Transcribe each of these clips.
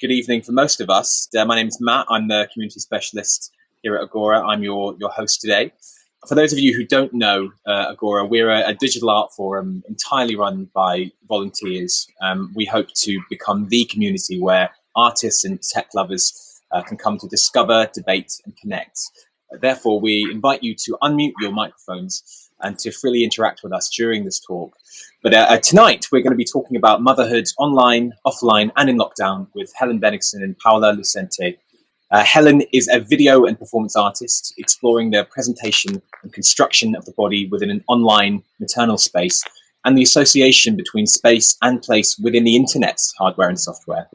good evening for most of us. My name is Matt. I'm the community specialist here at Agora. I'm your host today. For those of you who don't know Agora, we're a digital art forum entirely run by volunteers. We hope to become the community where artists and tech lovers can come to discover, debate and connect. Therefore, we invite you to unmute your microphones and to freely interact with us during this talk. But tonight, we're going to be talking about motherhood online, offline and in lockdown with Helen Benigson and Paola Lucente. Helen is a video and performance artist exploring the presentation and construction of the body within an online maternal space and the association between space and place within the internet's hardware and software.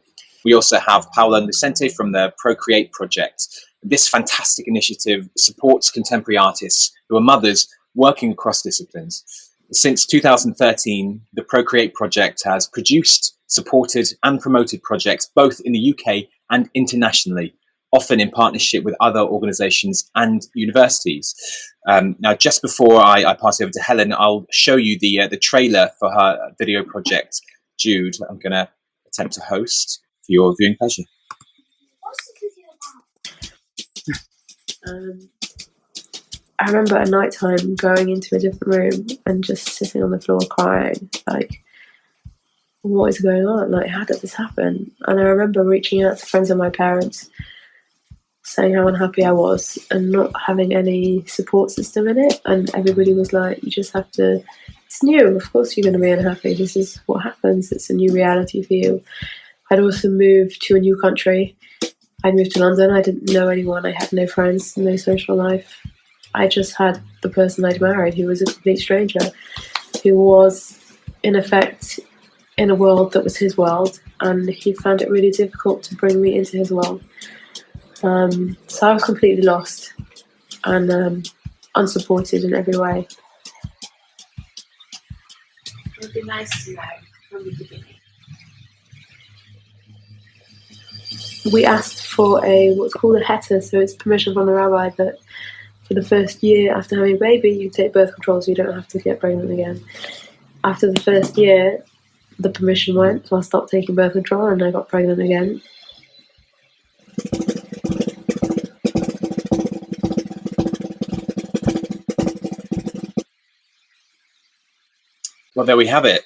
We also have Paola Lucente from the Procreate Project. This fantastic initiative supports contemporary artists who are mothers working across disciplines. Since 2013, the Procreate Project has produced, supported and promoted projects both in the UK and internationally, often in partnership with other organisations and universities. Now, just before I pass over to Helen, I'll show you the trailer for her video project, Jude. I'm going to attempt to host for your viewing pleasure. What's the video about? I remember at night time going into a different room and just sitting on the floor crying, like, what is going on? Like, how did this happen? And I remember reaching out to friends of my parents, saying how unhappy I was and not having any support system in it. And everybody was like, you just have to, it's new, of course you're going to be unhappy. This is what happens. It's a new reality for you. I'd also moved to a new country. I'd moved to London. I didn't know anyone. I had no friends, no social life. I just had the person I'd married, who was a complete stranger, who was, in effect, in a world that was his world, and he found it really difficult to bring me into his world. So I was completely lost and unsupported in every way. It would be nice to know from the beginning. We asked for what's called a heter, so it's permission from the rabbi that for the first year after having a baby, you take birth control so you don't have to get pregnant again. After the first year, the permission went, so I stopped taking birth control and I got pregnant again. Well, there we have it.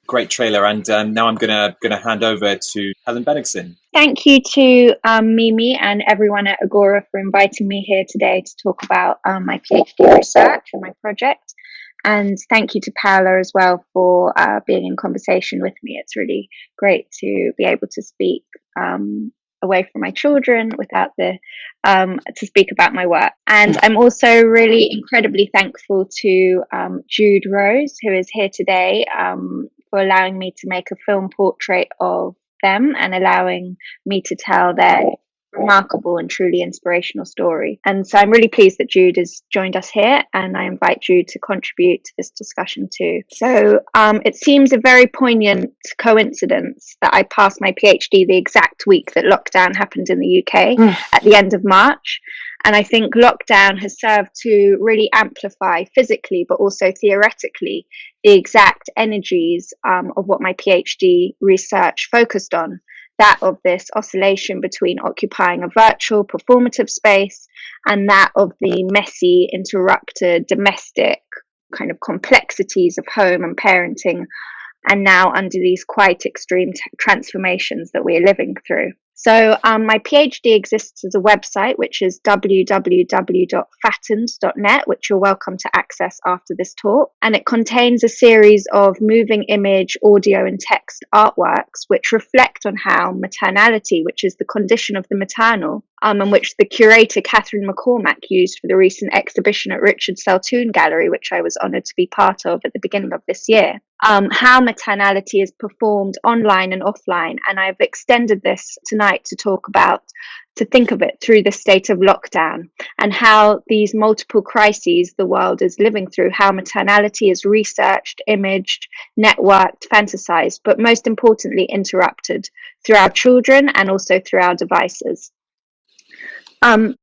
Great trailer, and now I'm gonna hand over to Helen Benigson. Thank you to Mimi and everyone at Agora for inviting me here today to talk about my PhD research and my project. And thank you to Paola as well for being in conversation with me. It's really great to be able to speak away from my children without to speak about my work. And I'm also really incredibly thankful to Jude Rose, who is here today, for allowing me to make a film portrait of them and allowing me to tell their remarkable and truly inspirational story. And so I'm really pleased that Jude has joined us here, and I invite Jude to contribute to this discussion too. So it seems a very poignant coincidence that I passed my PhD the exact week that lockdown happened in the UK at the end of March. And I think lockdown has served to really amplify physically, but also theoretically, the exact energies of what my PhD research focused on, that of this oscillation between occupying a virtual performative space and that of the messy, interrupted, domestic kind of complexities of home and parenting, and now under these quite extreme transformations that we are living through. So my PhD exists as a website, which is www.fattened.net, which you're welcome to access after this talk. And it contains a series of moving image, audio and text artworks, which reflect on how maternality, which is the condition of the maternal, and which the curator Catherine McCormack used for the recent exhibition at Richard Saltoun Gallery, which I was honoured to be part of at the beginning of this year. How maternality is performed online and offline. And I've extended this tonight to think of it through the state of lockdown and how these multiple crises the world is living through, how maternality is researched, imaged, networked, fantasized, but most importantly, interrupted through our children and also through our devices.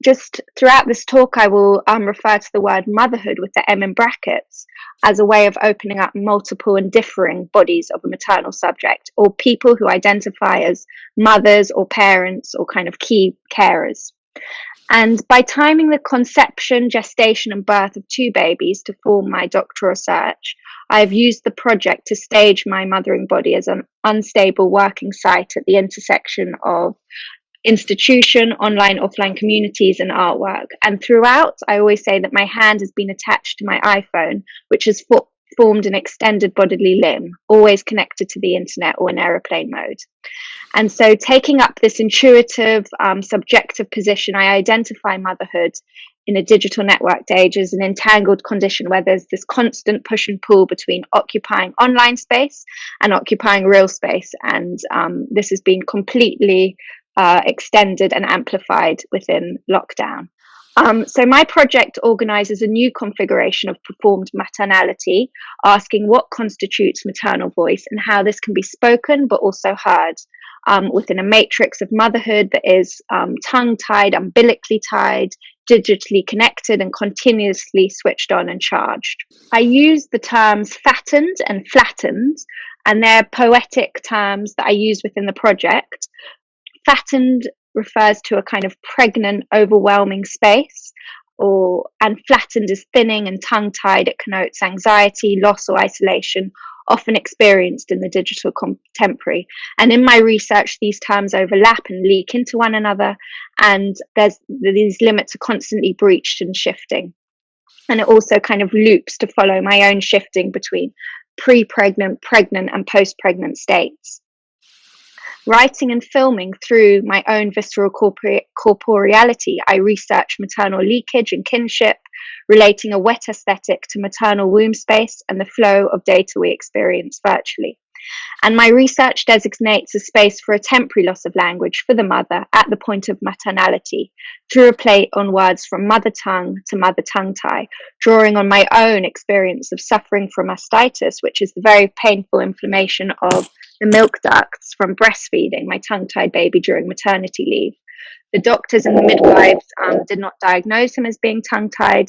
Just throughout this talk, I will refer to the word motherhood with the M in brackets as a way of opening up multiple and differing bodies of a maternal subject, or people who identify as mothers or parents or kind of key carers. And by timing the conception, gestation, and birth of 2 babies to form my doctoral research, I've used the project to stage my mothering body as an unstable working site at the intersection of institution, online, offline communities, and artwork. And throughout, I always say that my hand has been attached to my iPhone, which has formed an extended bodily limb, always connected to the internet or in aeroplane mode. And so, taking up this intuitive, subjective position, I identify motherhood in a digital networked age as an entangled condition where there's this constant push and pull between occupying online space and occupying real space. And this has been completely extended and amplified within lockdown. So my project organises a new configuration of performed maternality, asking what constitutes maternal voice and how this can be spoken but also heard within a matrix of motherhood that is tongue-tied, umbilically tied, digitally connected and continuously switched on and charged. I use the terms fattened and flattened, and they're poetic terms that I use within the project. Fattened refers to a kind of pregnant, overwhelming space, and flattened is thinning, and tongue-tied, it connotes anxiety, loss or isolation, often experienced in the digital contemporary. And in my research, these terms overlap and leak into one another, and these limits are constantly breached and shifting. And it also kind of loops to follow my own shifting between pre-pregnant, pregnant, and post-pregnant states. Writing and filming through my own visceral corporeality, I research maternal leakage and kinship, relating a wet aesthetic to maternal womb space and the flow of data we experience virtually. And my research designates a space for a temporary loss of language for the mother at the point of maternality, through a play on words from mother tongue to mother tongue tie, drawing on my own experience of suffering from mastitis, which is the very painful inflammation of the milk ducts from breastfeeding my tongue-tied baby during maternity leave. The doctors and the midwives did not diagnose him as being tongue-tied,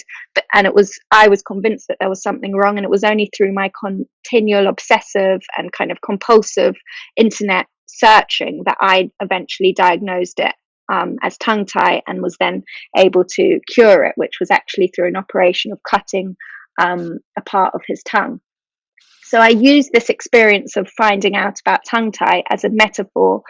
and I was convinced that there was something wrong, and it was only through my continual obsessive and kind of compulsive internet searching that I eventually diagnosed it as tongue-tie, and was then able to cure it, which was actually through an operation of cutting a part of his tongue. So I use this experience of finding out about tongue-tie as a metaphor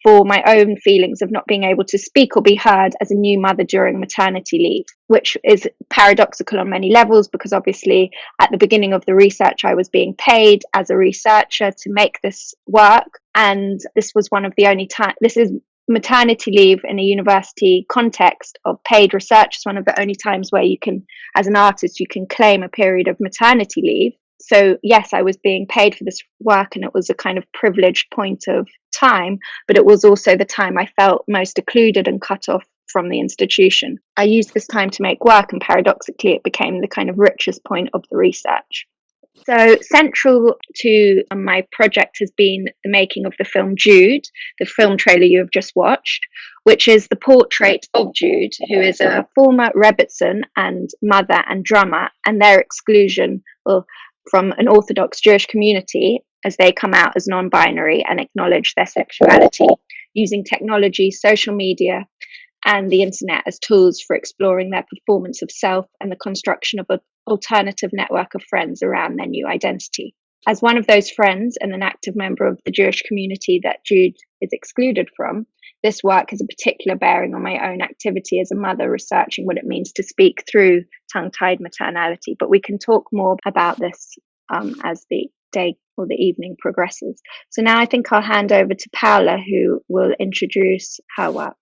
for my own feelings of not being able to speak or be heard as a new mother during maternity leave, which is paradoxical on many levels, because obviously at the beginning of the research, I was being paid as a researcher to make this work. And this was one of the only times, this is maternity leave in a university context of paid research is one of the only times where you can, as an artist, you can claim a period of maternity leave. So yes, I was being paid for this work, and it was a kind of privileged point of time, but it was also the time I felt most occluded and cut off from the institution. I used this time to make work, and paradoxically, it became the kind of richest point of the research. So central to my project has been the making of the film Jude, the film trailer you have just watched, which is the portrait of Jude, who is a former Rebbitzin and mother and drummer, and their exclusion from an Orthodox Jewish community as they come out as non-binary and acknowledge their sexuality, using technology, social media, and the internet as tools for exploring their performance of self and the construction of an alternative network of friends around their new identity. As one of those friends and an active member of the Jewish community that Jude is excluded from, this work has a particular bearing on my own activity as a mother researching what it means to speak through tongue-tied maternality. But we can talk more about this as the day or the evening progresses. So now I think I'll hand over to Paola, who will introduce her work.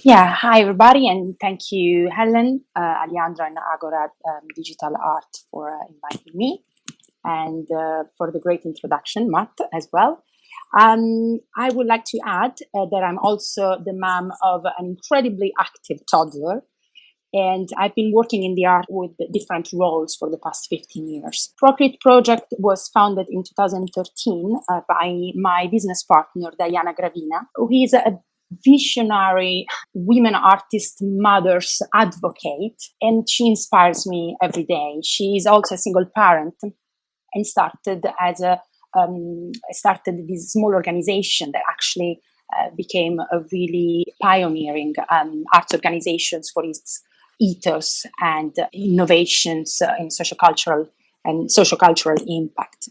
Yeah, hi everybody, and thank you, Helen, Alejandra, and Agora Digital Art for inviting me, and for the great introduction, Matt, as well. I would like to add that I'm also the mom of an incredibly active toddler, and I've been working in the art with different roles for the past 15 years. Procreate Project was founded in 2013 by my business partner, Diana Gravina, who is a visionary women artist, mothers advocate, and she inspires me every day. She is also a single parent and started this small organization that actually became a really pioneering arts organizations for its ethos and innovations in sociocultural impact.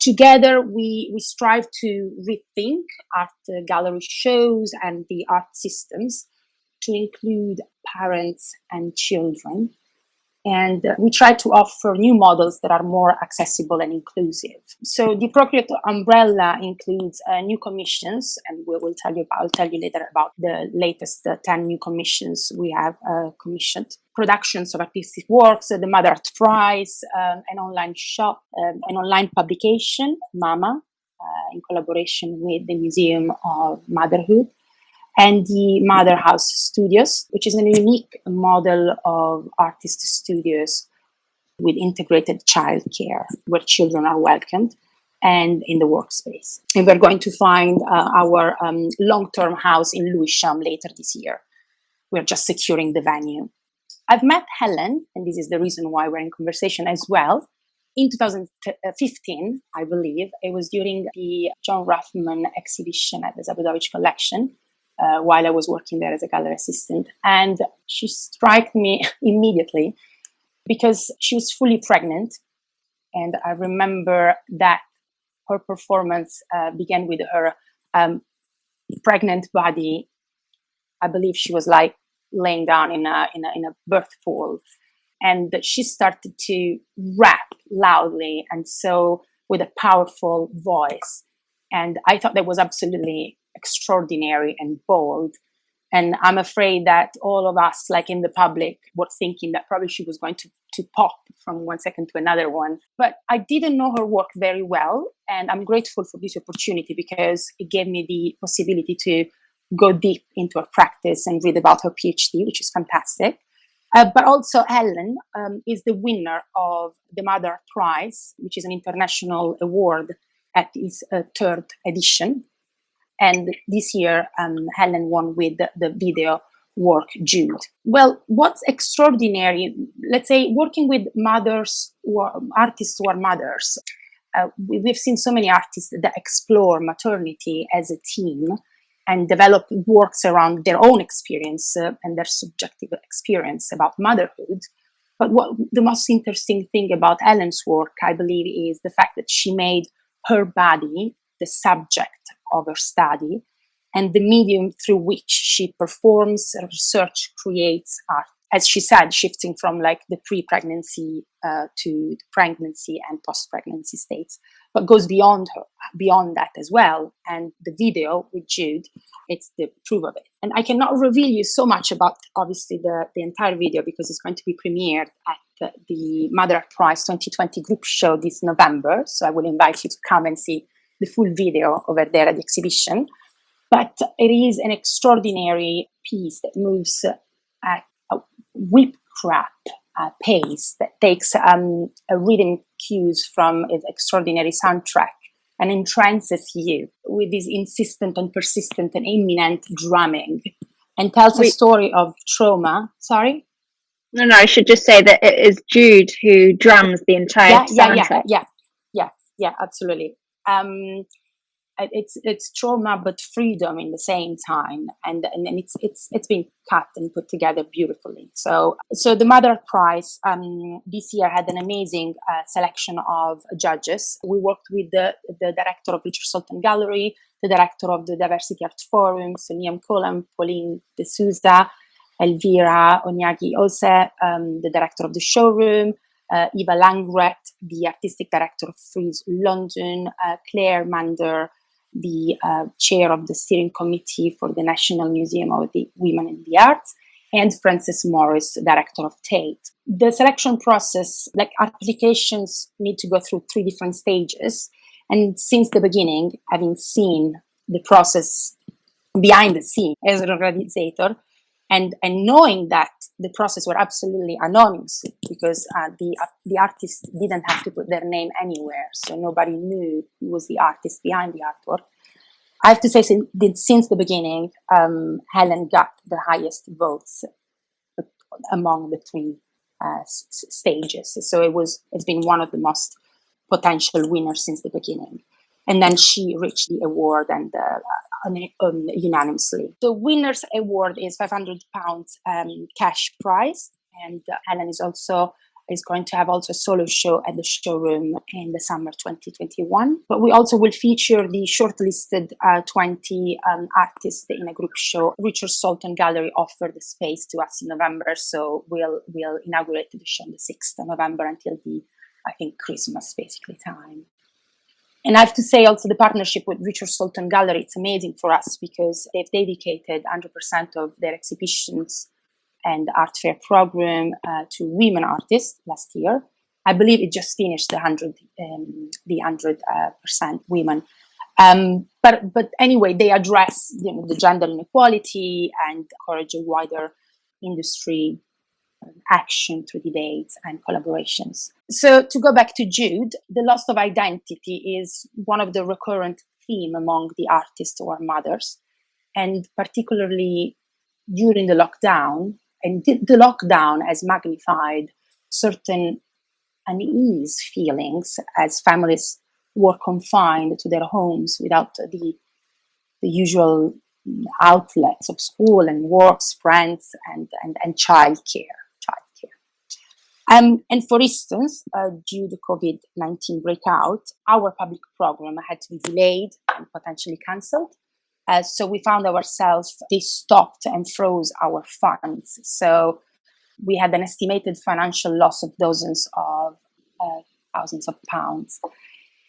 Together, we strive to rethink art gallery shows and the art systems to include parents and children. And we try to offer new models that are more accessible and inclusive. So the Procreate umbrella includes new commissions, and I'll tell you later about the latest 10 new commissions we have commissioned. Productions of artistic works, the Mother Art Prize, an online shop, an online publication, Mama, in collaboration with the Museum of Motherhood, and the Mother House Studios, which is a unique model of artist studios with integrated childcare, where children are welcomed and in the workspace. And we're going to find our long-term house in Lewisham later this year. We're just securing the venue. I've met Helen, and this is the reason why we're in conversation as well, in 2015, I believe. It was during the John Ruffman exhibition at the Zabudowicz collection, while I was working there as a gallery assistant. And she struck me immediately because she was fully pregnant. And I remember that her performance began with her pregnant body. I believe she was like laying down in a birth pool. And she started to rap loudly and so with a powerful voice. And I thought that was absolutely extraordinary and bold. And I'm afraid that all of us, like in the public, were thinking that probably she was going to pop from one second to another one. But I didn't know her work very well. And I'm grateful for this opportunity because it gave me the possibility to go deep into her practice and read about her PhD, which is fantastic. But also Helen is the winner of the Mother Art Prize, which is an international award at its third edition. And this year, Helen won with the video work Jude. Well, what's extraordinary, let's say, working with artists who are mothers. We've seen so many artists that explore maternity as a theme and develop works around their own experience and their subjective experience about motherhood. But what the most interesting thing about Helen's work, I believe, is the fact that she made her body the subject of her study and the medium through which she performs, research, creates art. As she said, shifting from like the pre-pregnancy to the pregnancy and post-pregnancy states, but goes beyond that as well. And the video with Jude, it's the proof of it. And I cannot reveal you so much about, obviously, the entire video because it's going to be premiered at the Mother Art Prize 2020 group show this November. So I will invite you to come and see the full video over there at the exhibition. But it is an extraordinary piece that moves at a whip-crap pace that takes a rhythm cues from its extraordinary soundtrack and entrances you with this insistent and persistent and imminent drumming and tells a story of trauma. Sorry? No, I should just say that it is Jude who drums the entire soundtrack. Yeah, absolutely. It's trauma but freedom in the same time, and it's been cut and put together beautifully. So the Mother Art Prize this year had an amazing selection of judges. We worked with the director of Richard Saltoun Gallery, the director of the Diversity Art Forum, so Liam Colam, Pauline De Souza, Elvira Onyagi-Ose, the director of the showroom, Eva Langret, the artistic director of Frieze London, Claire Mander, the chair of the steering committee for the National Museum of the Women in the Arts, and Frances Morris, director of Tate. The selection process, like applications, need to go through 3 different stages. And since the beginning, having seen the process behind the scene as an organizer, and knowing that the process were absolutely anonymous because the artist didn't have to put their name anywhere, so nobody knew who was the artist behind the artwork. I have to say, since the beginning, Helen got the highest votes among the three stages. So it's been one of the most potential winners since the beginning. And then she reached the award and unanimously. The winner's award is £500 cash prize, and Helen is going to have also a solo show at the showroom in the summer 2021. But we also will feature the shortlisted 20 artists in a group show. Richard Saltoun Gallery offered the space to us in November, so we'll inaugurate the show on the 6th of November until I think Christmas basically time. And I have to say also the partnership with Richard Saltoun Gallery, it's amazing for us because they've dedicated 100% of their exhibitions and art fair program to women artists last year. I believe it just finished the 100% women. But anyway, they address the gender inequality and encourage a wider industry action through debates and collaborations. So to go back to Jude, the loss of identity is one of the recurrent themes among the artists who are mothers, and particularly during the lockdown. And the lockdown has magnified certain unease feelings as families were confined to their homes without the usual outlets of school and works, friends, and childcare. And for instance, due to COVID-19 breakout, our public program had to be delayed and potentially cancelled. So we found ourselves, they stopped and froze our funds. So we had an estimated financial loss of dozens of thousands of pounds.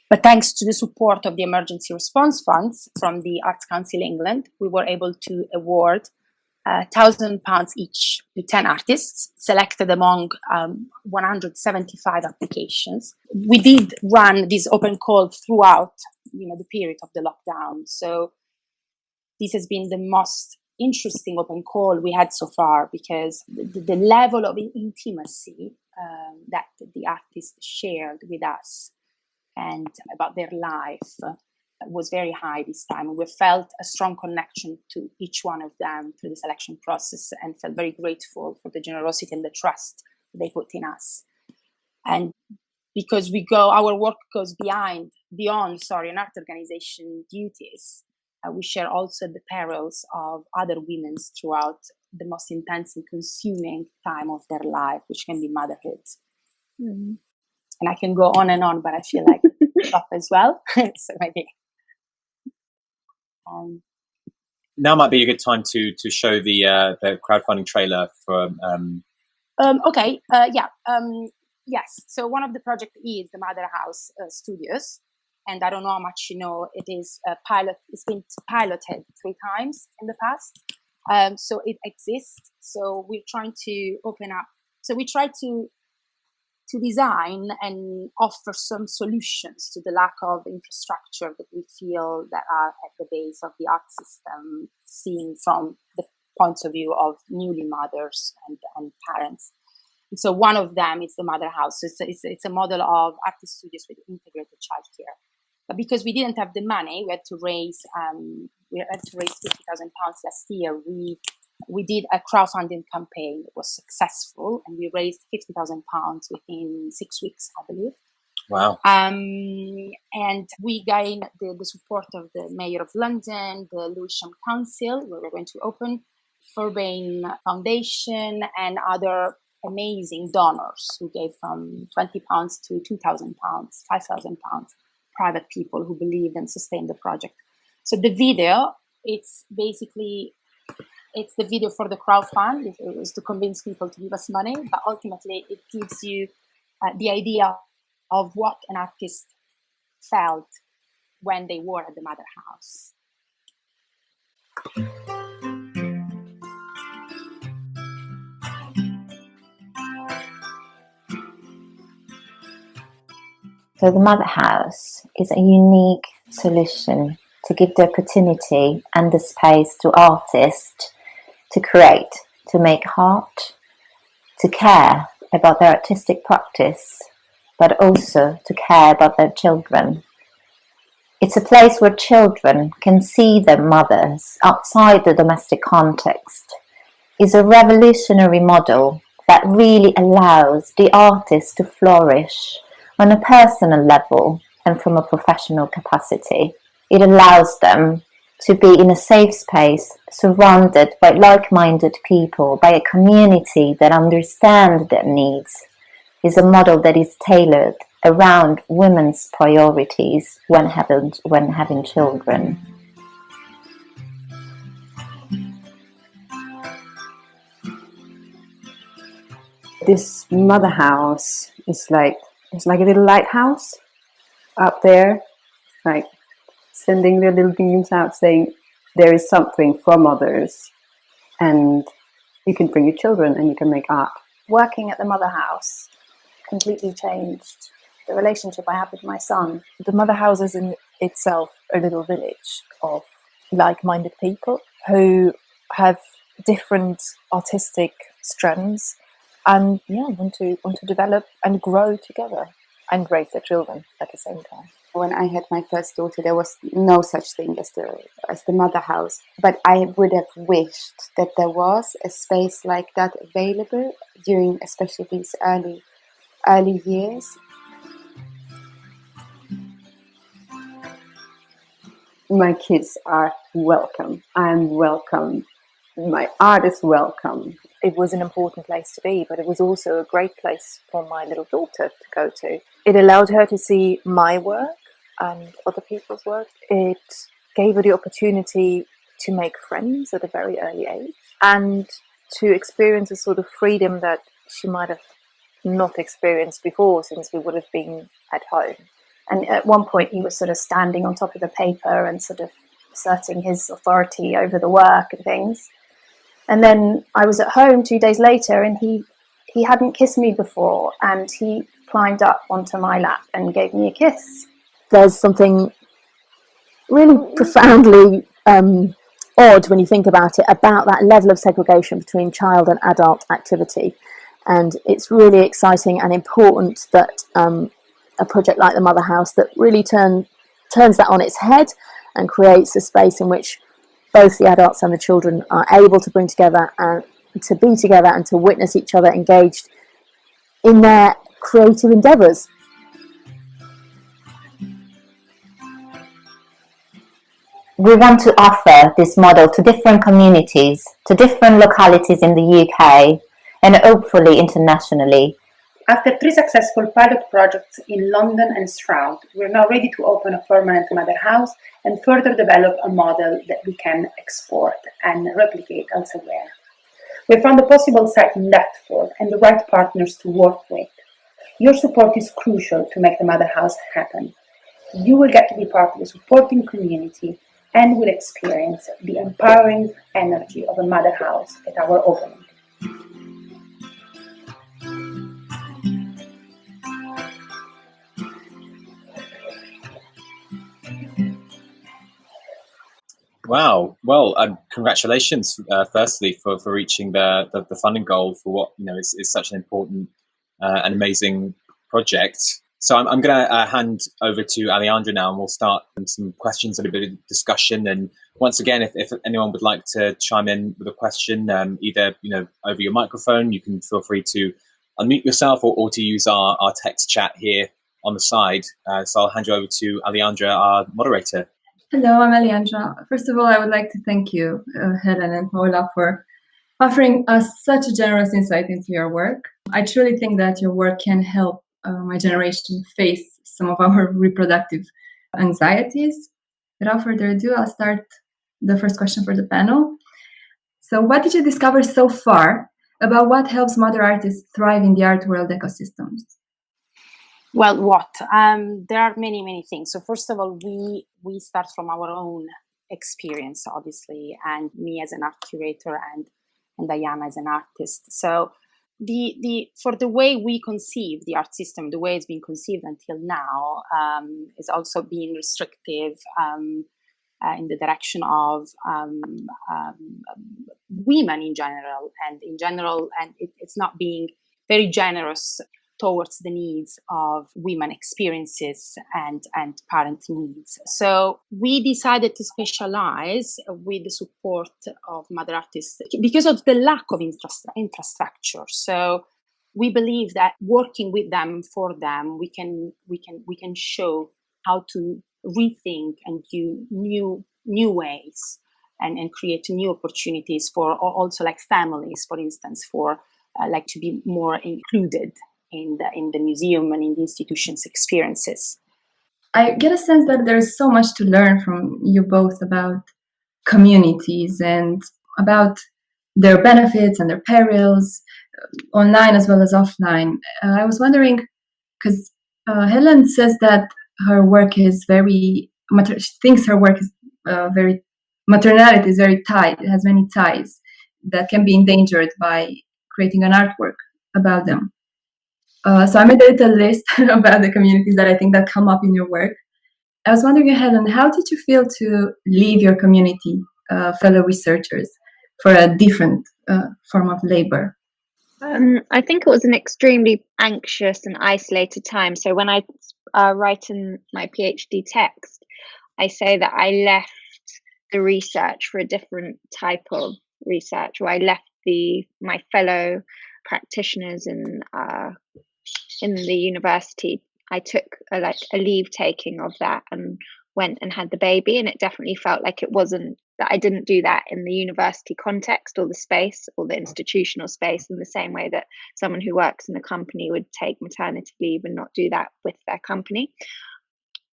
But thanks to the support of the emergency response funds from the Arts Council England, we were able to award £1,000 each to 10 artists selected among 175 applications. We did run this open call throughout the period of the lockdown. So this has been the most interesting open call we had so far because the level of intimacy that the artists shared with us and about their life was very high this time. We felt a strong connection to each one of them through the selection process and felt very grateful for the generosity and the trust they put in us. And because our work goes beyond an art organization duties, we share also the perils of other women throughout the most intense and consuming time of their life, which can be motherhood. Mm. And I can go on and on, but I feel like stop as well. So maybe. Now might be a good time to show the crowdfunding trailer for. Yes. So one of the projects is the Mother House Studios, and I don't know how much you know. It is a pilot. It's been piloted 3 times in the past, so it exists. So we're trying to open up. So we try to design and offer some solutions to the lack of infrastructure that we feel that are at the base of the art system, seen from the points of view of newly mothers and parents. And so one of them is the Mother House. It's a model of artist studios with integrated childcare. But because we didn't have the money, we had to raise £50,000 last year. We did a crowdfunding campaign that was successful, and we raised £50,000 within 6 weeks, I believe. Wow. And we gained the support of the Mayor of London, the Lewisham Council, where we're going to open, Forbane Foundation, and other amazing donors who gave from £20 to £2,000, £5,000, private people who believed and sustained the project. So the video, it's the video for the crowdfund. It was to convince people to give us money, but ultimately it gives you the idea of what an artist felt when they were at the Mother House. So the Mother House is a unique solution to give the opportunity and the space to artists to create, to make art, to care about their artistic practice, but also to care about their children. It's a place where children can see their mothers outside the domestic context. It's a revolutionary model that really allows the artist to flourish on a personal level and from a professional capacity. It allows them to be in a safe space, surrounded by like-minded people, by a community that understands their needs. It's a model that is tailored around women's priorities when having children. This mother house is like a little lighthouse up there, like sending the little beams out saying there is something for mothers, and you can bring your children and you can make art. Working at the mother house completely changed the relationship I have with my son. The mother house is in itself a little village of like-minded people who have different artistic strands and want to develop and grow together and raise their children at the same time. When I had my first daughter, there was no such thing as the mother house. But I would have wished that there was a space like that available during especially these early years. My kids are welcome. I'm welcome. My art is welcome. It was an important place to be, but it was also a great place for my little daughter to go to. It allowed her to see my work and other people's work. It gave her the opportunity to make friends at a very early age and to experience a sort of freedom that she might have not experienced before, since we would have been at home. And at one point he was sort of standing on top of the paper and sort of asserting his authority over the work and things. And then I was at home 2 days later and he hadn't kissed me before, and he climbed up onto my lap and gave me a kiss. There's something really profoundly odd when you think about it, about that level of segregation between child and adult activity. And it's really exciting and important that a project like the Mother House that really turns that on its head and creates a space in which both the adults and the children are able to bring together and to be together and to witness each other engaged in their creative endeavours. We want to offer this model to different communities, to different localities in the UK, and hopefully internationally. After 3 successful pilot projects in London and Stroud, we are now ready to open a permanent mother house and further develop a model that we can export and replicate elsewhere. We found a possible site in Deptford and the right partners to work with. Your support is crucial to make the mother house happen. You will get to be part of a supporting community and will experience the empowering energy of a mother house at our opening. Wow. Well, congratulations, firstly, for reaching the funding goal for what is such an important and amazing project. So I'm going to hand over to Alejandra now, and we'll start some questions and a bit of discussion. And once again, if anyone would like to chime in with a question, either over your microphone, you can feel free to unmute yourself, or to use our text chat here on the side. So I'll hand you over to Alejandra, our moderator. Hello, I'm Alejandra. First of all, I would like to thank you, Helen and Paola, for offering us such a generous insight into your work. I truly think that your work can help my generation face some of our reproductive anxieties. Without further ado, I'll start the first question for the panel. So what did you discover so far about what helps mother artists thrive in the art world ecosystems? Well, there are many things. So first of all, we start from our own experience, obviously, and me as an art curator and Diana as an artist. So for the way we conceive the art system, the way it's been conceived until now, is also being restrictive in the direction of women in general, and it's not being very generous towards the needs of women experiences and parent needs. So we decided to specialize with the support of mother artists because of the lack of infrastructure. So we believe that working with them, for them, we can show how to rethink and do new ways and create new opportunities for also like families, for instance, for like to be more included in the museum and in the institution's experiences. I get a sense that there's so much to learn from you both about communities and about their benefits and their perils, online as well as offline. I was wondering, because Helen says that her work is very, she thinks her work is very, maternality is very tight, it has many ties that can be endangered by creating an artwork about them. So I made a little list about the communities that I think that come up in your work. I was wondering, Helen, how did you feel to leave your community, fellow researchers, for a different form of labor? I think it was an extremely anxious and isolated time. So when I write in my PhD text, I say that I left the research for a different type of research, or I left my fellow practitioners in the university. I took a leave taking of that and went and had the baby, and it definitely felt like it wasn't that I didn't do that in the university context or the space or the institutional space in the same way that someone who works in a company would take maternity leave and not do that with their company.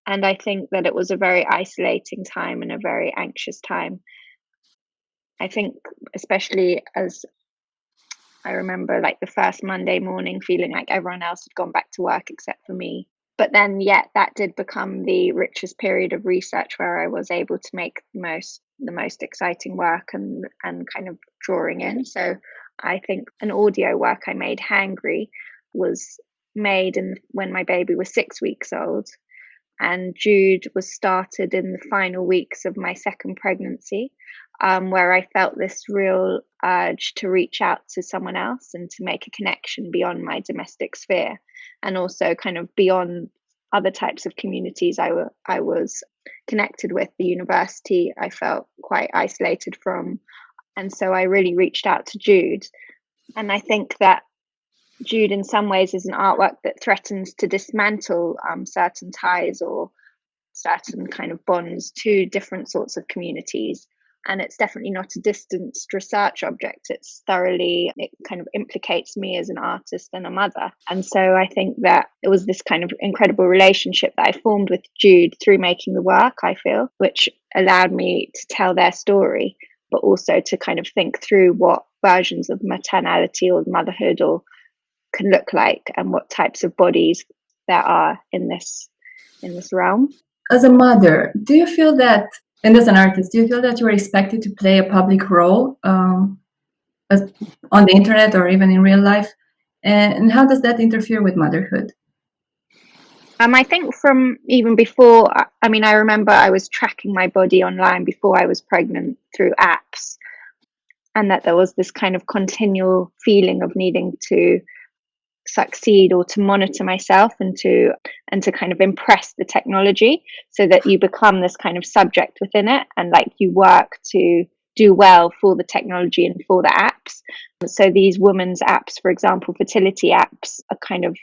And I think that it was a very isolating time and a very anxious time. I think especially as I remember like the first Monday morning feeling like everyone else had gone back to work except for me. But then yet that did become the richest period of research where I was able to make the most exciting work and kind of drawing in. So I think an audio work I made, Hangry, was made when my baby was 6 weeks old. And Jude was started in the final weeks of my second pregnancy, where I felt this real urge to reach out to someone else and to make a connection beyond my domestic sphere, and also kind of beyond other types of communities I was connected with. The university I felt quite isolated from, and so I really reached out to Jude. And I think that Jude in some ways is an artwork that threatens to dismantle certain ties or certain kind of bonds to different sorts of communities. And it's definitely not a distanced research object. It kind of implicates me as an artist and a mother. And so I think that it was this kind of incredible relationship that I formed with Jude through making the work, I feel, which allowed me to tell their story, but also to kind of think through what versions of maternality or motherhood can look like and what types of bodies there are in this realm. As a mother, do you feel that, and as an artist, do you feel that you are expected to play a public role on the internet or even in real life? And how does that interfere with motherhood? I think from even before, I remember I was tracking my body online before I was pregnant through apps, and that there was this kind of continual feeling of needing to succeed or to monitor myself and to kind of impress the technology, so that you become this kind of subject within it, and like you work to do well for the technology and for the apps. So these women's apps, for example, fertility apps, are kind of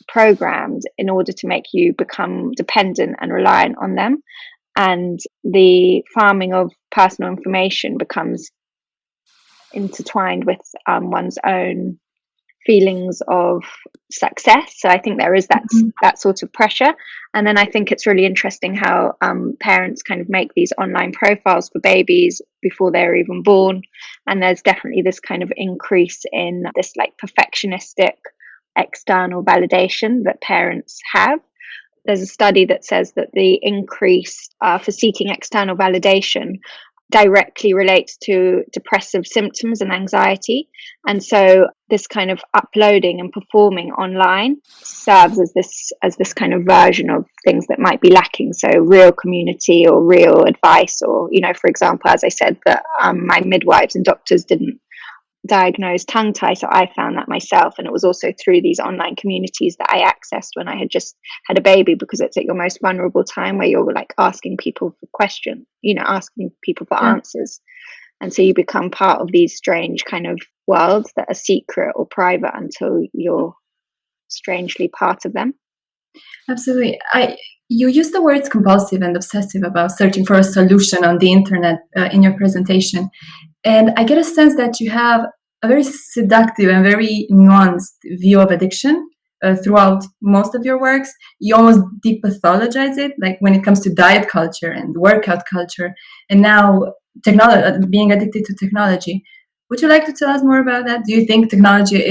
programmed in order to make you become dependent and reliant on them, and the farming of personal information becomes intertwined with one's own feelings of success. So I think there is that sort of pressure. And then I think it's really interesting how parents kind of make these online profiles for babies before they're even born, and there's definitely this kind of increase in this like perfectionistic external validation that parents have. There's a study that says that the increase for seeking external validation directly relates to depressive symptoms and anxiety. And so this kind of uploading and performing online serves as this kind of version of things that might be lacking. So real community or real advice, or, for example, as I said, that my midwives and doctors diagnosed tongue tie, so I found that myself, and it was also through these online communities that I accessed when I had just had a baby, because it's at your most vulnerable time where you're like asking people for questions, asking people for answers, and so you become part of these strange kind of worlds that are secret or private until you're strangely part of them. Absolutely. You use the words compulsive and obsessive about searching for a solution on the internet in your presentation. And I get a sense that you have a very seductive and very nuanced view of addiction throughout most of your works. You almost depathologize it, like when it comes to diet culture and workout culture, and now technology, being addicted to technology. Would you like to tell us more about that? Do you think technology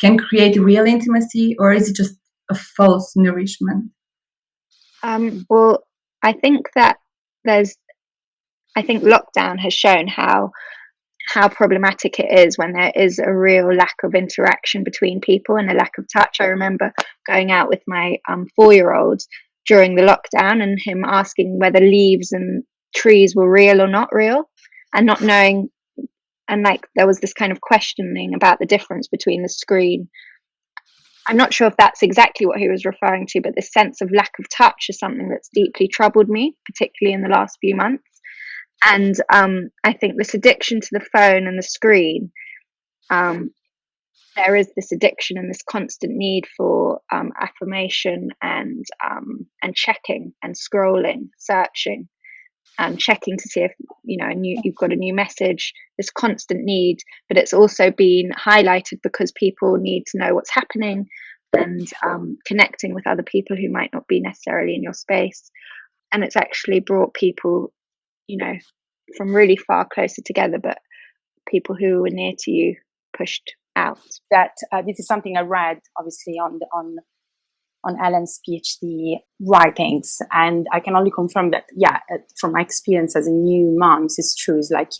can create real intimacy, or is it just a false nourishment? Well, I think that lockdown has shown how problematic it is when there is a real lack of interaction between people and a lack of touch. I remember going out with my 4-year-old during the lockdown and him asking whether leaves and trees were real or not real, and not knowing, and like there was this kind of questioning about the difference between the screen. I'm not sure if that's exactly what he was referring to, but this sense of lack of touch is something that's deeply troubled me, particularly in the last few months. And I think this addiction to the phone and the screen, there is this addiction and this constant need for affirmation and checking and scrolling, searching, and checking to see if you've got a new message. This constant need, but it's also been highlighted because people need to know what's happening and connecting with other people who might not be necessarily in your space. And it's actually brought people, from really far closer together, but people who were near to you pushed out. That this is something I read, obviously, on Helen's PhD writings, and I can only confirm that, from my experience as a new mom, it's true. It's like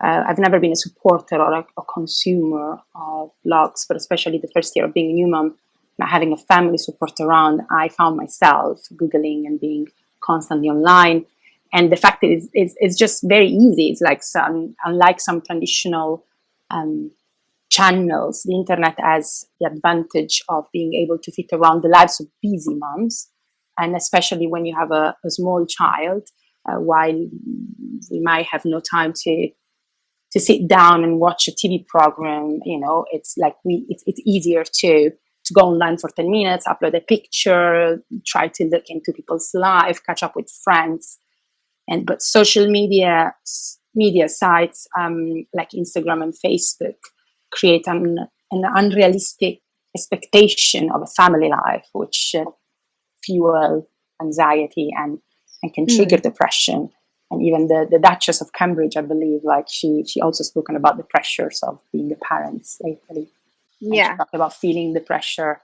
I've never been a supporter or a consumer of blogs, but especially the first year of being a new mom, not having a family support around, I found myself Googling and being constantly online. And the fact is, it's just very easy. It's like unlike some traditional channels, the internet has the advantage of being able to fit around the lives of busy moms, and especially when you have a small child, while we might have no time to sit down and watch a TV program, it's like it's easier to go online for 10 minutes, upload a picture, try to look into people's life, catch up with friends. But social media sites like Instagram and Facebook create an unrealistic expectation of a family life, which fuel anxiety and can trigger depression. And even the Duchess of Cambridge, I believe, like she also spoken about the pressures of being a parent lately. Yeah, she talked about feeling the pressure,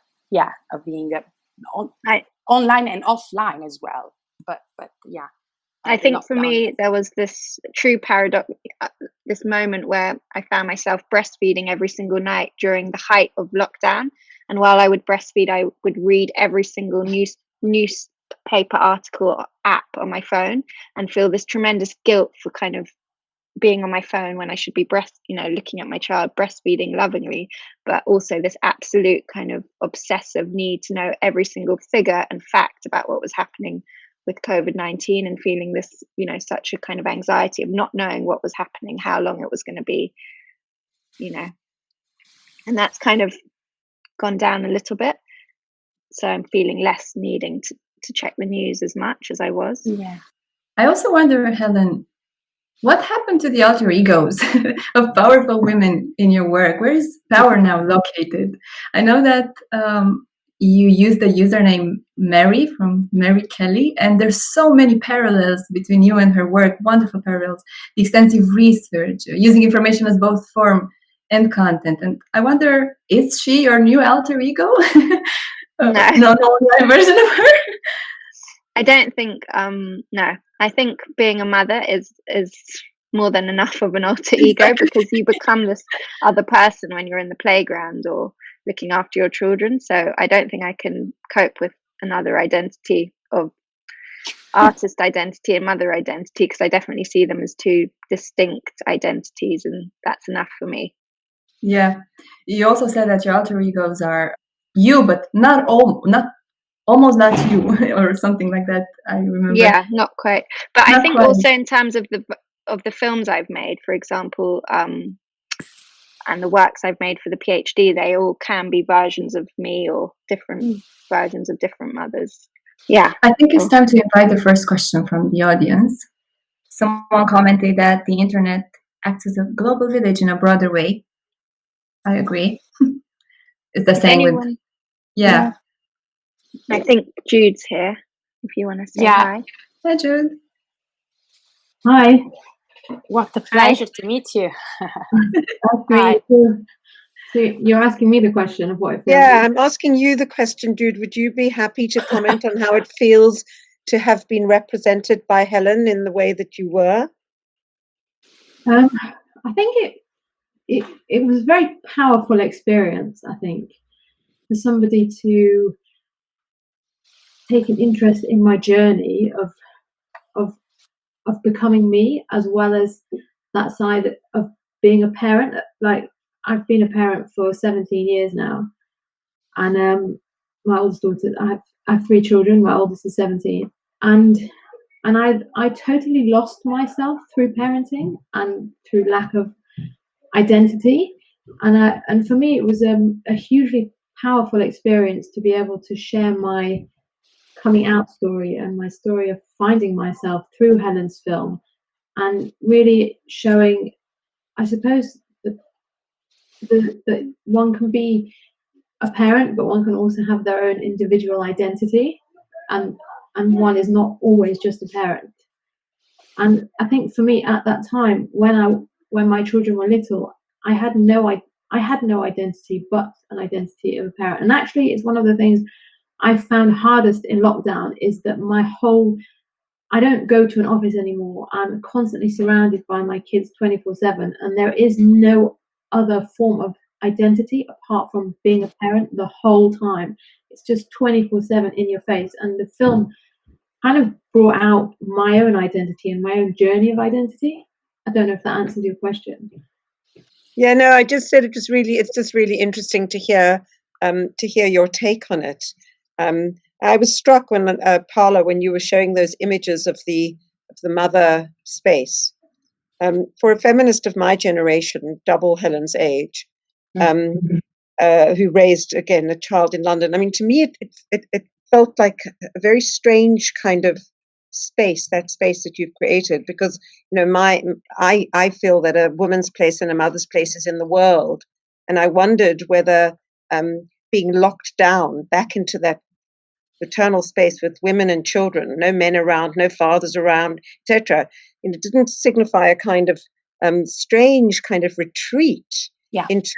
of being online and offline as well. But yeah. I think for me, there was this true paradox, this moment where I found myself breastfeeding every single night during the height of lockdown. And while I would breastfeed, I would read every single newspaper article or app on my phone and feel this tremendous guilt for kind of being on my phone when I should be looking at my child breastfeeding lovingly, but also this absolute kind of obsessive need to know every single figure and fact about what was happening with COVID-19, and feeling this, such a kind of anxiety of not knowing what was happening, how long it was going to be, and that's kind of gone down a little bit. So I'm feeling less needing to check the news as much as I was. Yeah. I also wonder, Helen, what happened to the alter egos of powerful women in your work? Where is power now located? I know that you use the username Mary from Mary Kelly, and there's so many parallels between you and her work, wonderful parallels, the extensive research, using information as both form and content. And I wonder, is she your new alter ego? No, my version of her? I don't think, no. I think being a mother is more than enough of an alter ego, because you become this other person when you're in the playground or looking after your children. So I don't think I can cope with another identity of artist identity and mother identity, because I definitely see them as two distinct identities, and that's enough for me. Yeah. You also said that your alter egos are you, but almost not you, or something like that. I remember. Yeah, not quite. But Not I think quite. also in terms of the films I've made, for example, and the works I've made for the PhD, they all can be versions of me or different versions of different mothers. Yeah. I think it's time to invite the first question from the audience. Someone commented that the internet acts as a global village in a broader way. I agree. It's the same with... Yeah. I think Jude's here, if you want to say hi. Hi, Jude. Hi. What a pleasure to meet you. Hi. So you're asking me the question of what it feels Yeah, I'm asking you the question, Jude. Would you be happy to comment on how it feels to have been represented by Helen in the way that you were? I think it was a very powerful experience, I think, for somebody to take an interest in my journey of becoming me, as well as that side of being a parent. Like, I've been a parent for 17 years now, and my oldest daughter, I have 3 children. My oldest is 17, and I totally lost myself through parenting and through lack of identity, and for me it was a hugely powerful experience to be able to share my coming out story and my story of finding myself through Helen's film, and really showing, I suppose, that one can be a parent, but one can also have their own individual identity, and one is not always just a parent. And I think for me at that time, when my children were little, I had no identity but an identity of a parent. And actually, it's one of the things I found hardest in lockdown, is that I don't go to an office anymore. I'm constantly surrounded by my kids 24/7, and there is no other form of identity apart from being a parent the whole time. It's just 24/7 in your face. And the film kind of brought out my own identity and my own journey of identity. I don't know if that answers your question. Yeah, no, I just said it's just really interesting to hear your take on it. I was struck when Paola, when you were showing those images of the mother space. For a feminist of my generation, double Helen's age, who raised again a child in London. I mean, to me, it felt like a very strange kind of space, that space that you've created, because I feel that a woman's place and a mother's place is in the world, and I wondered whether being locked down back into that maternal space with women and children, no men around, no fathers around, etc., it didn't signify a kind of strange kind of retreat into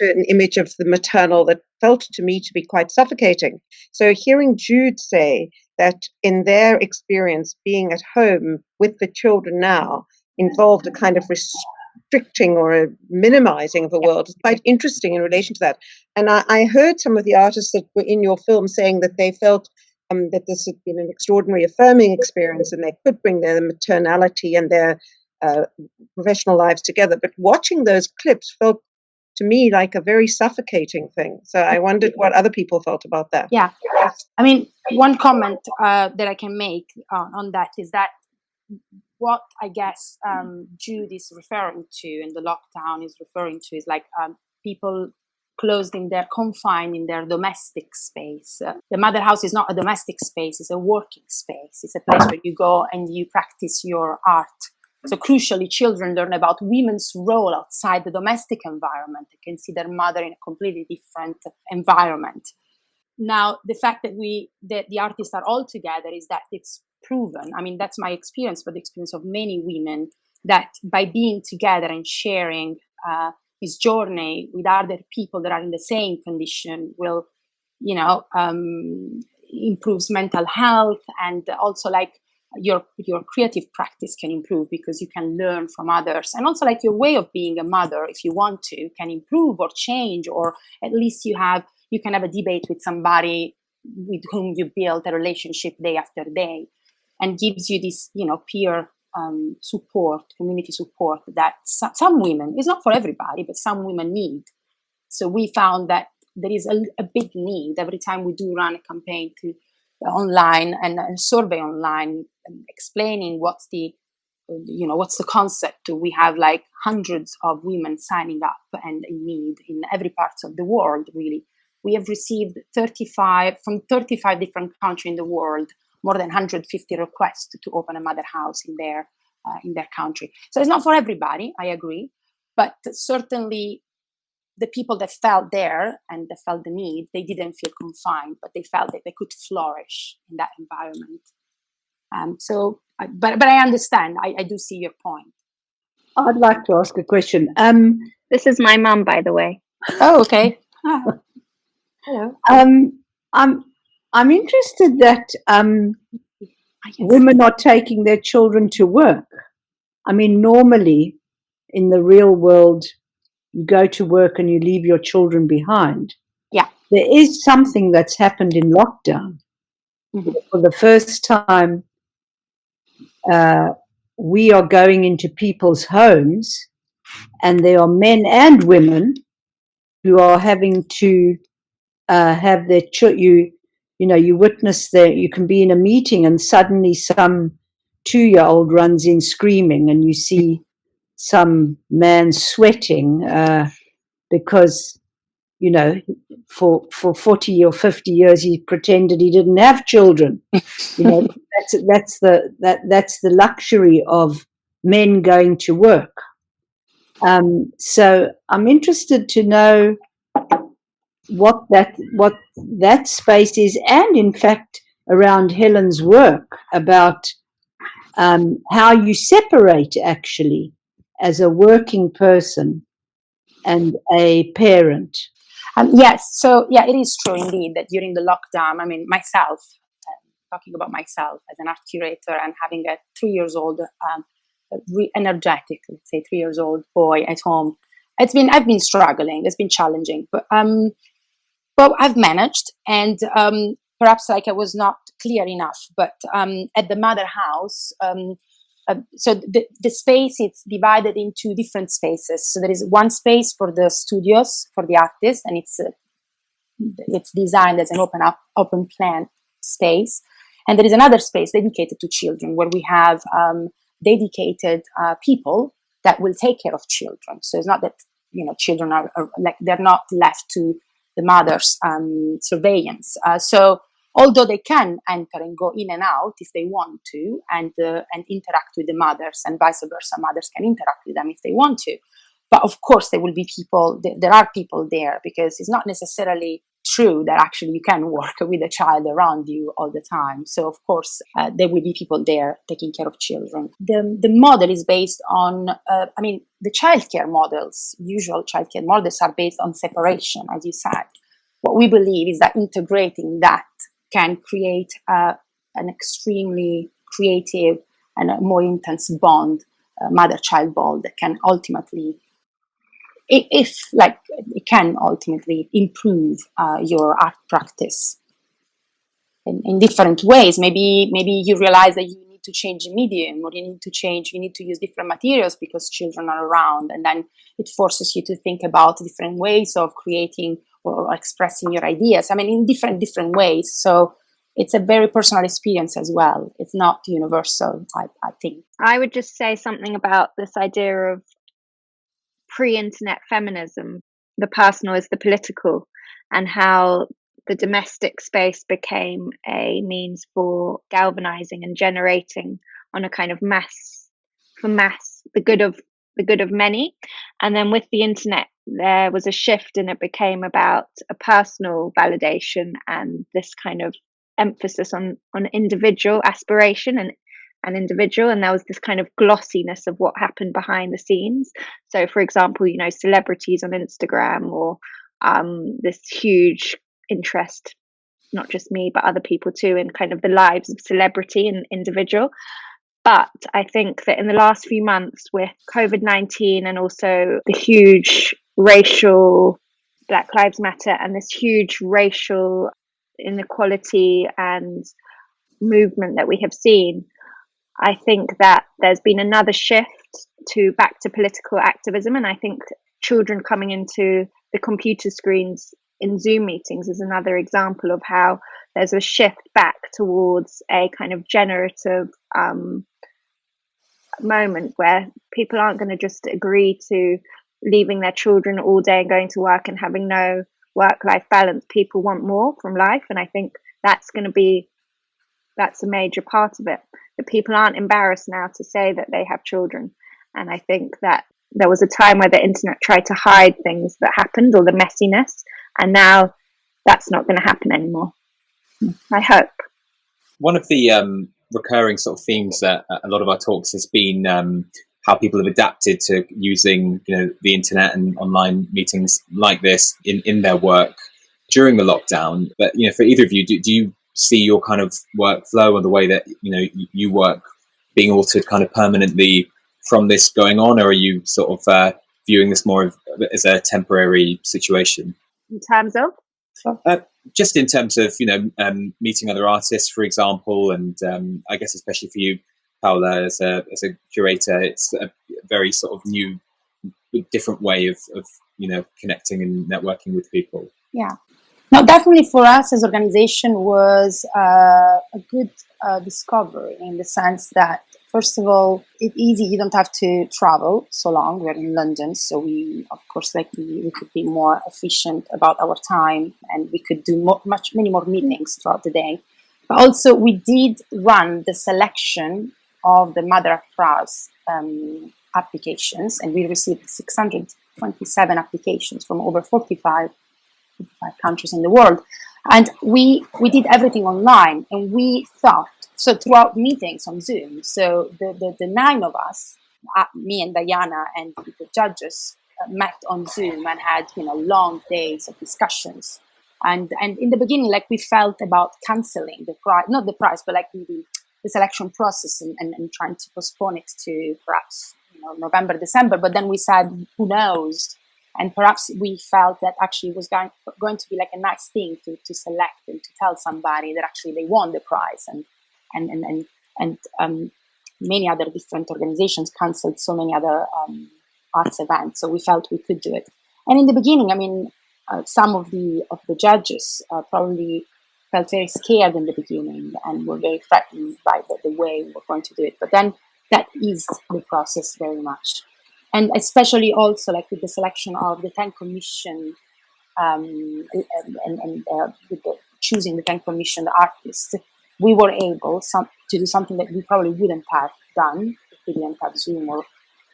an image of the maternal that felt to me to be quite suffocating. So hearing Jude say that in their experience, being at home with the children now involved a kind of restricting or a minimizing of the world is quite interesting in relation to that. And I heard some of the artists that were in your film saying that they felt that this had been an extraordinary affirming experience, and they could bring their maternality and their professional lives together. But watching those clips felt to me like a very suffocating thing. So I wondered what other people felt about that. Yeah. I mean, one comment that I can make on that is that what I guess Jude is referring to and the lockdown is referring to is like people confined in their domestic space. The mother house is not a domestic space, it's a working space. It's a place where you go and you practice your art. So crucially, children learn about women's role outside the domestic environment. They can see their mother in a completely different environment. Now, the fact that the artists are all together is that it's proven. I mean, that's my experience, but the experience of many women, that by being together and sharing this journey with other people that are in the same condition will, improves mental health, and also like your creative practice can improve because you can learn from others, and also like your way of being a mother, if you want to, can improve or change, or at least you can have a debate with somebody with whom you build a relationship day after day. and gives you this, peer support, community support that some women, it's not for everybody, but some women need. So we found that there is a big need every time we do run a campaign to online and a survey online, explaining what's the concept. We have like hundreds of women signing up and in need in every part of the world, really. We have received 35 different countries in the world, more than 150 requests to open a mother house in their country. So it's not for everybody, I agree, but certainly the people that felt there and that felt the need, they didn't feel confined, but they felt that they could flourish in that environment. But I understand. I do see your point. I'd like to ask a question. This is my mum, by the way. Oh, okay. Hello. I'm interested that women are taking their children to work. I mean, normally in the real world, you go to work and you leave your children behind. Yeah. There is something that's happened in lockdown. Mm-hmm. For the first time, we are going into people's homes, and there are men and women who are having to have their children. You witness you can be in a meeting and suddenly some 2-year-old runs in screaming, and you see some man sweating because for 40 or 50 years he pretended he didn't have children. That's the luxury of men going to work. So I'm interested to know what that space is, and in fact around Helen's work about how you separate actually as a working person and a parent. Yes, so it is true indeed that during the lockdown, I mean, myself, talking about myself as an art curator and having a 3 years old, energetic, let's say 3 years old boy at home, I've been struggling. It's been challenging, but I've managed, and perhaps I was not clear enough. But at the mother house, so the space, it's divided into different spaces. So there is one space for the studios for the artists, and it's designed as an open plan space. And there is another space dedicated to children, where we have dedicated people that will take care of children. So it's not that children are like they're not left to the mother's surveillance. So although they can enter and go in and out if they want to, and interact with the mothers, and vice versa, mothers can interact with them if they want to. But of course, there will be people. There are people there, because it's not necessarily true that actually you can work with a child around you all the time. So of course, there will be people there taking care of children. The model is based on, the childcare models. Usual childcare models are based on separation, as you said. What we believe is that integrating that can create an extremely creative and a more intense bond, mother-child bond, that can ultimately, it can ultimately improve your art practice in different ways. Maybe you realize that you need to change the medium, or you need to use different materials because children are around, and then it forces you to think about different ways of creating or expressing your ideas. In different ways. So it's a very personal experience as well. It's not universal, I think. I would just say something about this idea of pre-internet feminism, the personal is the political, and how the domestic space became a means for galvanizing and generating on a kind of the good of many. And then with the internet, there was a shift, and it became about a personal validation and this kind of emphasis on individual aspiration and individual, and there was this kind of glossiness of what happened behind the scenes. So for example, celebrities on Instagram, or this huge interest, not just me but other people too, in kind of the lives of celebrity and individual. But I think that in the last few months, with COVID-19 and also the huge racial Black Lives Matter and this huge racial inequality and movement that we have seen, I think that there's been another shift back to political activism, and I think children coming into the computer screens in Zoom meetings is another example of how there's a shift back towards a kind of generative moment where people aren't going to just agree to leaving their children all day and going to work and having no work-life balance. People want more from life, and I think that's a major part of it, that people aren't embarrassed now to say that they have children. And I think that there was a time where the internet tried to hide things that happened, or the messiness, and now that's not going to happen anymore, I hope. One of the recurring sort of themes at a lot of our talks has been how people have adapted to using, the internet and online meetings like this in their work during the lockdown. But for either of you, do you see your kind of workflow or the way that you work being altered kind of permanently from this going on, or are you sort of viewing this more as a temporary situation? In terms of? Just in terms of meeting other artists, for example, and I guess especially for you, Paola, as a curator, it's a very sort of new, different way of connecting and networking with people. Yeah. No, definitely for us as organization was a good discovery, in the sense that, first of all, it's easy. You don't have to travel so long. We're in London, so we could be more efficient about our time, and we could do many more meetings throughout the day. But also, we did run the selection of the Mother of Prize applications, and we received 627 applications from over 45 countries in the world. And we did everything online, and we thought, so throughout meetings on Zoom, so the 9 of us, me and Diana and the judges, met on Zoom and had long days of discussions. And in the beginning, we felt about cancelling the prize, not the prize, but the selection process, and trying to postpone it to perhaps November, December. But then we said, who knows? And perhaps we felt that actually it was going to be a nice thing to select and to tell somebody that actually they won the prize, and many other different organizations cancelled so many other arts events. So we felt we could do it. And in the beginning, some of the judges probably felt very scared in the beginning and were very threatened by the way we were going to do it. But then that eased the process very much. And especially also with the selection of the 10 commission and with choosing the 10 commissioned artists, we were able to do something that we probably wouldn't have done if we didn't have Zoom. Or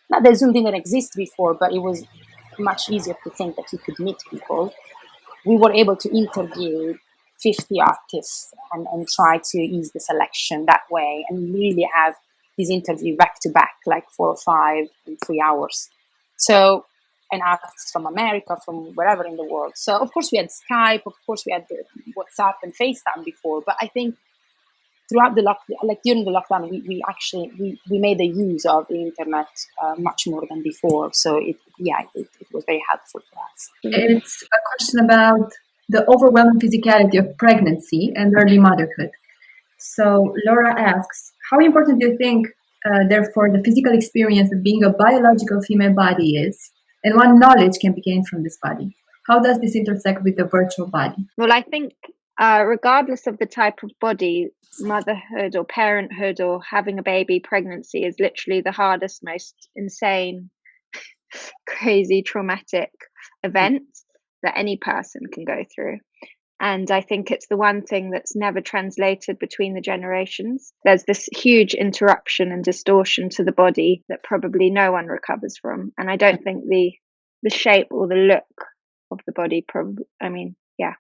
not that Zoom didn't exist before, but it was much easier to think that you could meet people. We were able to interview 50 artists and try to ease the selection that way, and really have this interview back to back, 4 or 5 in 3 hours. So, and artists from America, from wherever in the world. So of course we had Skype, of course we had the WhatsApp and FaceTime before, but I think throughout the lockdown, during the lockdown, we made the use of the internet much more than before. So it was very helpful for us. It's a question about the overwhelming physicality of pregnancy and early motherhood. So Laura asks, how important do you think, therefore, the physical experience of being a biological female body is, and what knowledge can be gained from this body? How does this intersect with the virtual body? Well, I think regardless of the type of body, motherhood or parenthood or having a baby, pregnancy is literally the hardest, most insane, crazy, traumatic event that any person can go through. And I think it's the one thing that's never translated between the generations. There's this huge interruption and distortion to the body that probably no one recovers from. And I don't think the shape or the look of the body probably, yeah.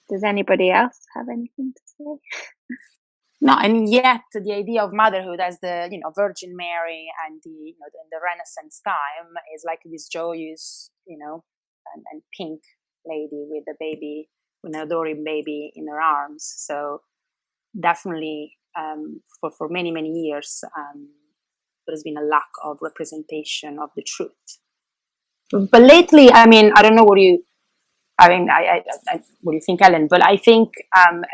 Does anybody else have anything to say? No, and yet the idea of motherhood as the Virgin Mary and the Renaissance time is this joyous and pink lady with a baby, with an adoring baby in her arms. So definitely for many years there's been a lack of representation of the truth. But lately, I don't know what you. what do you think, Helen? But I think,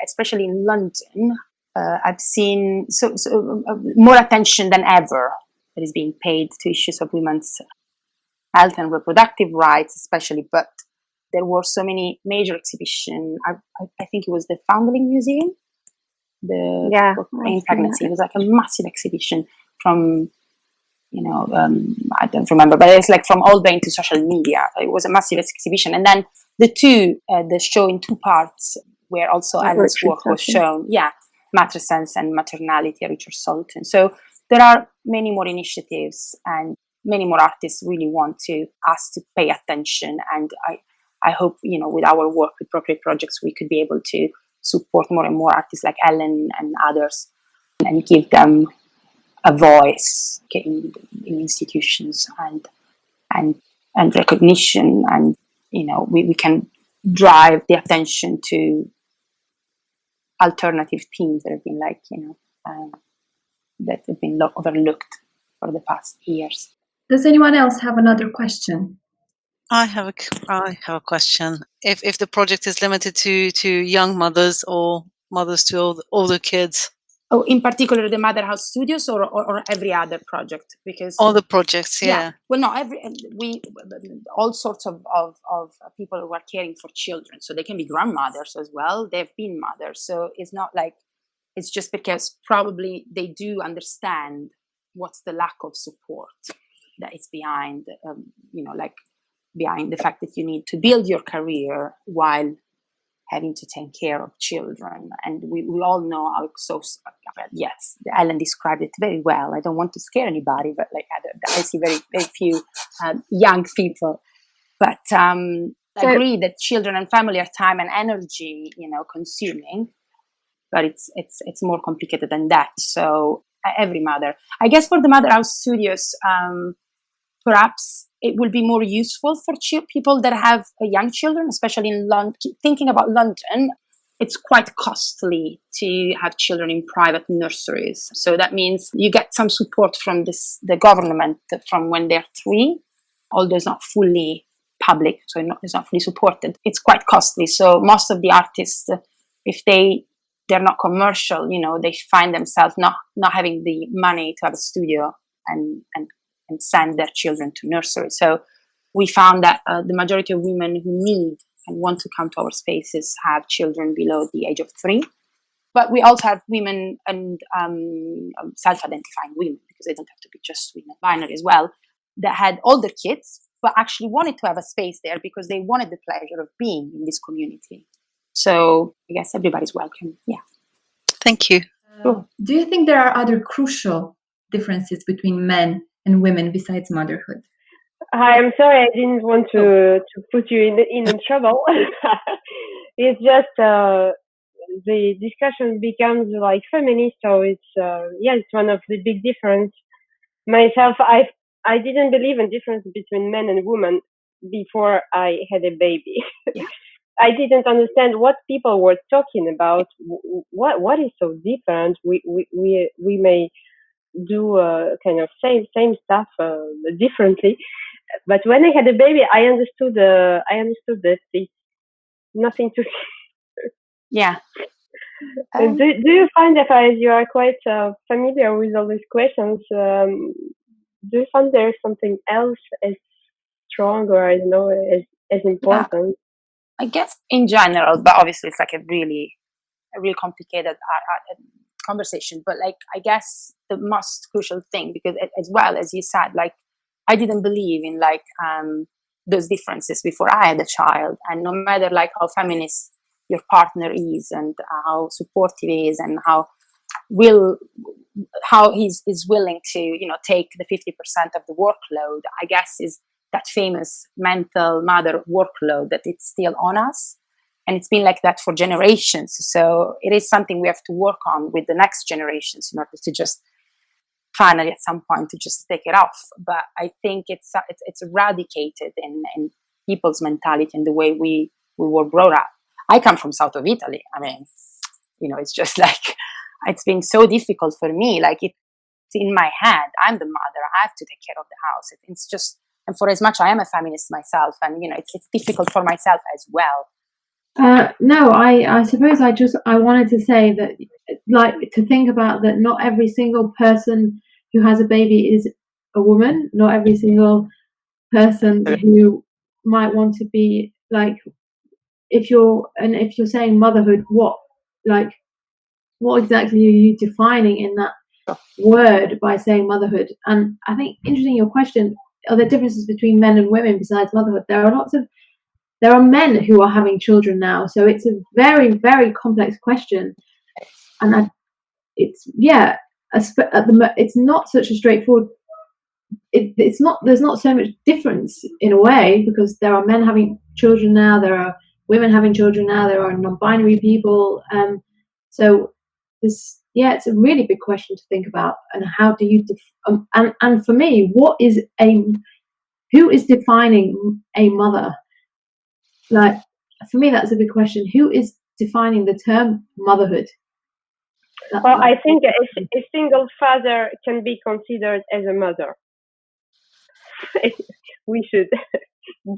especially in London, I've seen more attention than ever that is being paid to issues of women's health and reproductive rights, especially. But there were so many major exhibitions. I think it was the Foundling Museum, for in pregnancy. It was like a massive exhibition from, I don't remember, but it's like from all the way into social media. It was a massive exhibition. And then the show in 2 parts, where also Ellen's work was shown. Yeah, Matrescence and Maternality, Richard Saltoun. So there are many more initiatives, and many more artists really want us to pay attention. And I hope, with our work with Procreate Projects, we could be able to support more and more artists like Ellen and others, and give them a voice in institutions and recognition. And, we can drive the attention to alternative themes that have been that have been overlooked for the past years. Does anyone else have another question? I have a question. If the project is limited to young mothers or mothers to older kids. Oh, in particular, the Mother House Studios, or every other project? Because all the projects, yeah. Well, no, all sorts of people who are caring for children, so they can be grandmothers as well. They've been mothers, so it's not like it's just because probably they do understand what's the lack of support that is behind, behind the fact that you need to build your career while having to take care of children. And we all know how yes, Ellen described it very well. I don't want to scare anybody, but I see very, very few young people. But I agree that children and family are time and energy, consuming, but it's more complicated than that. So every mother, I guess, for the Mother House Studios, perhaps it will be more useful for people that have young children, especially in London. Thinking about London, it's quite costly to have children in private nurseries. So that means you get some support from the government from when they're 3, although it's not fully public, so it's not fully supported. It's quite costly. So most of the artists, if they're not commercial, they find themselves not having the money to have a studio and send their children to nursery. So we found that the majority of women who need and want to come to our spaces have children below the age of 3. But we also have women and self-identifying women, because they don't have to be just women, binary as well, that had older kids, but actually wanted to have a space there because they wanted the pleasure of being in this community. So I guess everybody's welcome. Yeah. Thank you. Do you think there are other crucial differences between men and women besides motherhood? Hi, I'm sorry, I didn't want to put you in trouble. It's just the discussion becomes like feminist, so it's it's one of the big difference. Myself, I didn't believe in difference between men and women before I had a baby. I didn't understand what people were talking about. What is so different? We may do kind of same stuff differently, but when I had a baby, I understood that it's nothing to. Yeah. Do you find that as you are quite familiar with all these questions? Do you find there is something else as strong or as important? I guess in general, but obviously it's like a really complicated conversation. But I guess the most crucial thing, because as well as you said, I didn't believe in those differences before I had a child, and no matter how feminist your partner is and how supportive he is and how he's willing to take the 50% of the workload, I guess is that famous mental mother workload that it's still on us. And it's been like that for generations. So it is something we have to work on with the next generations in order to just finally at some point to just take it off. But I think it's eradicated in people's mentality and the way we were brought up. I come from south of Italy. I mean, it's just it's been so difficult for me. It's in my head. I'm the mother. I have to take care of the house. It's just, and for as much I am a feminist myself, and it's difficult for myself as well. No, I suppose I wanted to say that, like, to think about that not every single person who has a baby is a woman. Not every single person who might want to be like, if you're saying motherhood, what exactly are you defining in that word by saying motherhood? And I think, interesting your question, are there differences between men and women besides motherhood? There are men who are having children now, so it's a very, very complex question, and it's not such a straightforward. It's not. There's not so much difference in a way, because there are men having children now, there are women having children now, there are non-binary people. So this, it's a really big question to think about. And how do you and for me, who is defining a mother? Like, for me, that's a big question. Who is defining the term motherhood? Well, I think a single father can be considered as a mother. We should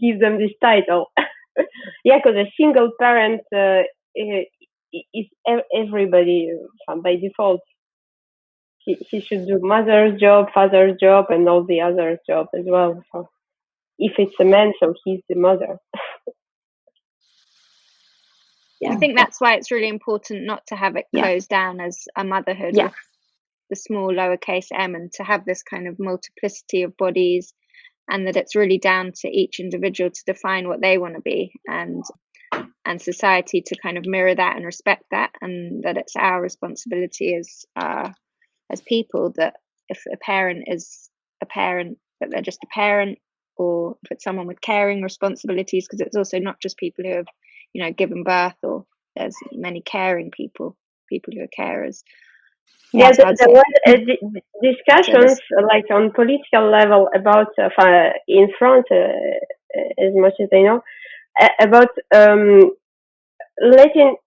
give them this title. Yeah, because a single parent is everybody by default. He should do mother's job, father's job, and all the other jobs as well. So if it's a man, so he's the mother. I think that's why it's really important not to have it closed down as a motherhood with the small lowercase m, and to have this kind of multiplicity of bodies, and that it's really down to each individual to define what they want to be, and society to kind of mirror that and respect that, and that it's our responsibility as people, that if a parent is a parent, that they're just a parent, or if it's someone with caring responsibilities, because it's also not just people who have given birth, or there's many caring people who are carers. There was discussions like on political level about in France, as much as I know, about letting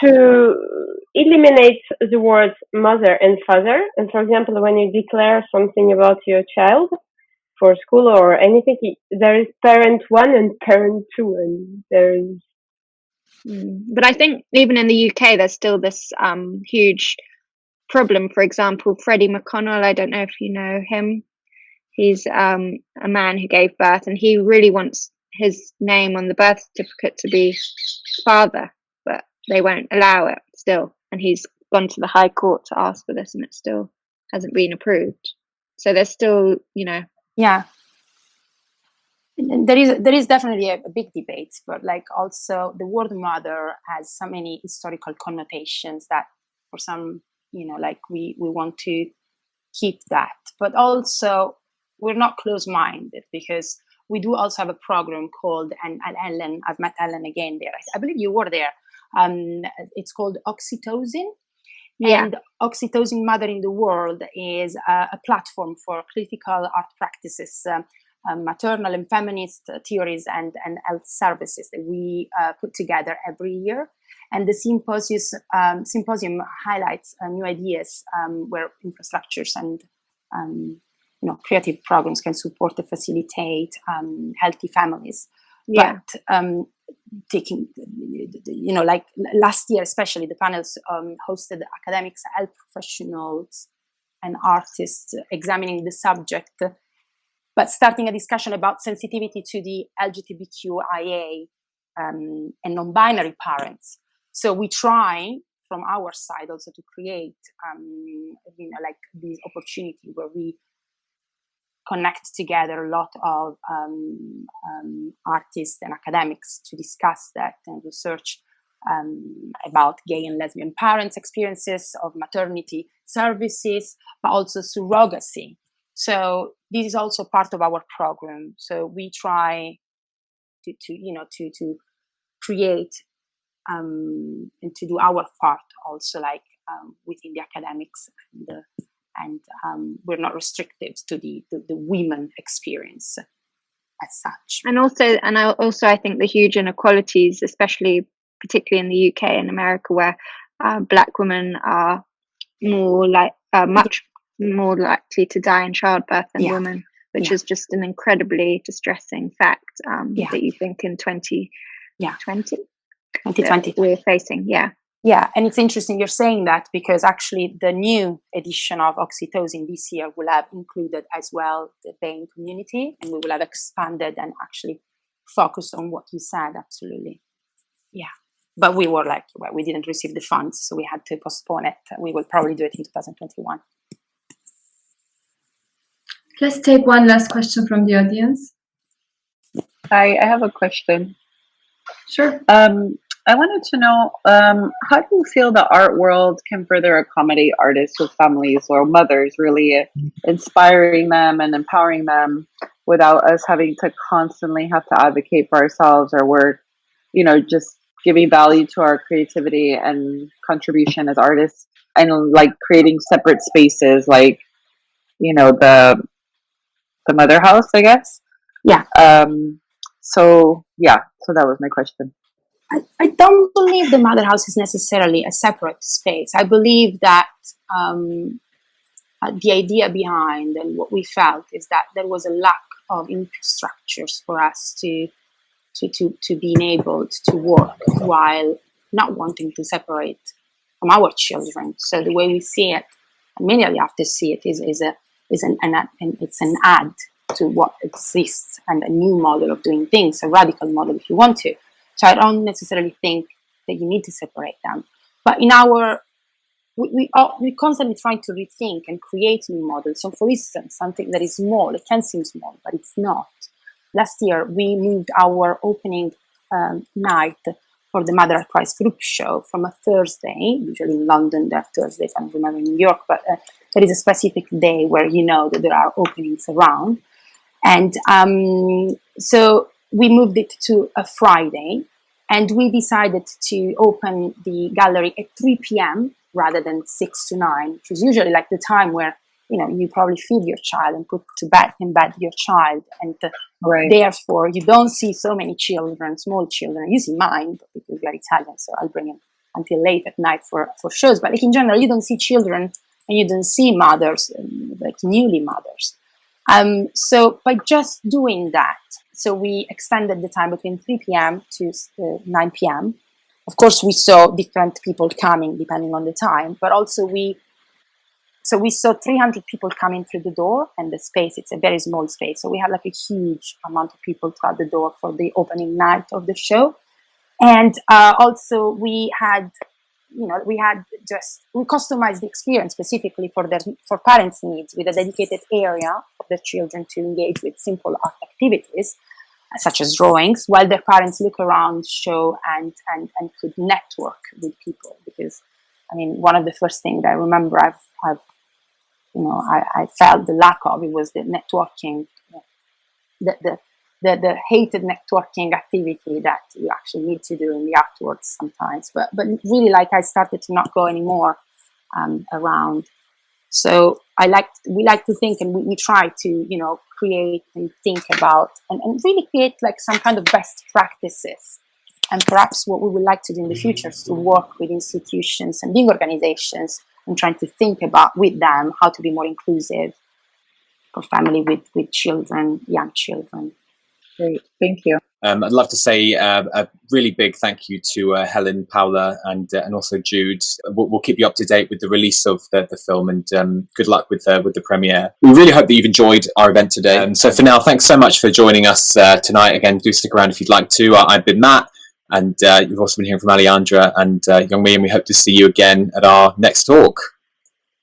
to eliminate the words mother and father. And for example, when you declare something about your child for school or anything, there is parent 1 and parent 2, and there is. But I think even in the UK, there's still this huge problem. For example, Freddie McConnell, I don't know if you know him. He's a man who gave birth, and he really wants his name on the birth certificate to be father, but they won't allow it still. And he's gone to the High Court to ask for this, and it still hasn't been approved. So there's still, Yeah. There is definitely a big debate, but like also the word mother has so many historical connotations that for some, like we want to keep that, but also we're not close-minded, because we do also have a program called, and Helen, I've met Helen again there. I believe you were there. It's called Oxytocin. Yeah. And Oxytocin Mother in the World is a platform for critical art practices, maternal and feminist theories and health services that we put together every year. And the symposium highlights new ideas where infrastructures and creative programs can support and facilitate healthy families. Yeah. But taking, like last year, especially the panels hosted academics, health professionals, and artists examining the subject, but starting a discussion about sensitivity to the LGBTQIA and non-binary parents. So we try from our side also to create, like this opportunity where we connect together a lot of artists and academics to discuss that and research about gay and lesbian parents' experiences of maternity services, but also surrogacy. So this is also part of our program. So we try to create and to do our part also, like within the academics, and we're not restricted to the women experience as such. And also I think the huge inequalities, particularly in the UK and America, where Black women are much more likely to die in childbirth than women which is just an incredibly distressing fact that you think in 2020 we're facing. Yeah, and it's interesting you're saying that, because actually the new edition of Oxytocin this year will have included as well the pain community, and we will have expanded and actually focused on what you said. Absolutely. Yeah. But we were like, well, we didn't receive the funds, so we had to postpone it. We will probably do it in 2021. Let's take one last question from the audience. Hi, I have a question. Sure. I wanted to know, how do you feel the art world can further accommodate artists with families or mothers, really inspiring them and empowering them without us having to constantly have to advocate for ourselves, or we're, just giving value to our creativity and contribution as artists, and like creating separate spaces, like, the mother house, I guess. Yeah. So that was my question. I don't believe the mother house is necessarily a separate space. I believe that the idea behind and what we felt is that there was a lack of infrastructures for us to be enabled to work while not wanting to separate from our children. So the way we see it, and many of you have to see it, is an add to what exists, and a new model of doing things, a radical model if you want to. So I don't necessarily think that you need to separate them. But in we constantly try to rethink and create new models. So for instance, something that is small, it can seem small, but it's not. Last year, we moved our opening night for the Mother Prize group show from a Thursday, usually in London, there are Thursdays, I don't remember in New York, but there is a specific day where that there are openings around. And so we moved it to a Friday, and we decided to open the gallery at 3 p.m. rather than 6 to 9, which is usually like the time where, you probably feed your child and put to bed your child. And therefore, you don't see so many children, small children. You see mine, because we are Italian, so I'll bring them until late at night for shows. But like in general, you don't see children, and you don't see mothers, like newly mothers. So by just doing that, so we extended the time between 3 p.m. to 9 p.m. Of course, we saw different people coming depending on the time, but also we saw 300 people coming through the door, and the space, it's a very small space. So we had like a huge amount of people throughout the door for the opening night of the show. And also we customized the experience specifically for parents' needs, with a dedicated area for the children to engage with simple art activities, such as drawings, while their parents look around, show, and could network with people. Because, one of the first things I remember I felt the lack of, it was the networking, the hated networking activity that you actually need to do in the afterwards sometimes. But really, I started to not go anymore around. So we like to think, and we try to, create and think about and really create some kind of best practices. And perhaps what we would like to do in the future is to work with institutions and big organizations and trying to think about with them how to be more inclusive for family with children, young children. Great, thank you. I'd love to say a really big thank you to Helen, Paola, and also Jude. We'll keep you up to date with the release of the film, and good luck with the premiere. We really hope that you've enjoyed our event today. So for now, thanks so much for joining us tonight. Again, do stick around if you'd like to. I've been Matt, and you've also been hearing from Alejandra and Young Mi, and we hope to see you again at our next talk.